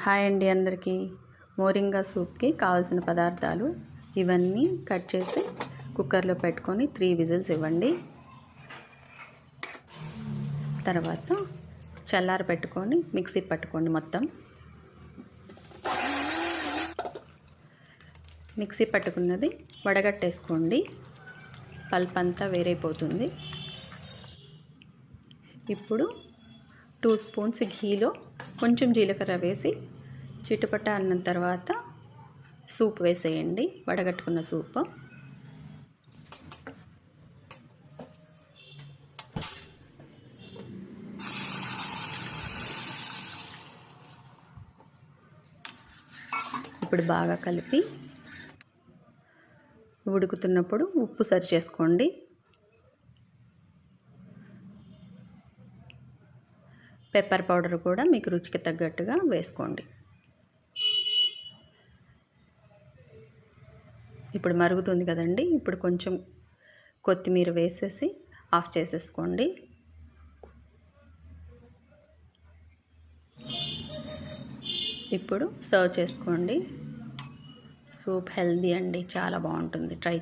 Hi అండి అందరికీ. మోరింగా సూప్కి కావాల్సిన పదార్థాలు ఇవన్నీ కట్ చేసి కుక్కర్లో పెట్టుకొని 3 విజిల్స్ ఇవ్వండి. తర్వాత చల్లార పెట్టుకొని మిక్సీ పట్టుకోండి. మొత్తం మిక్సీ పట్టుకున్నది వడగట్టేసుకోండి. పల్ప్ అంతా వేరైపోతుంది. ఇప్పుడు 2 స్పూన్స్ ఘీలో కొంచెం జీలకర్ర వేసి చిటపట అన్న తర్వాత సూప్ వేసేయండి. వడగట్టుకున్న సూప్ ఇప్పుడు బాగా కలిపి ఉడుకుతున్నప్పుడు ఉప్పు సరి చేసుకోండి. పెప్పర్ పౌడర్ కూడా మీకు రుచికి తగ్గట్టుగా వేసుకోండి. ఇప్పుడు మరుగుతుంది కదండి. ఇప్పుడు కొంచెం కొత్తిమీర వేసేసి ఆఫ్ చేసేసుకోండి. ఇప్పుడు సర్వ్ చేసుకోండి. సూప్ హెల్దీ అండి, చాలా బాగుంటుంది. ట్రై చేయండి.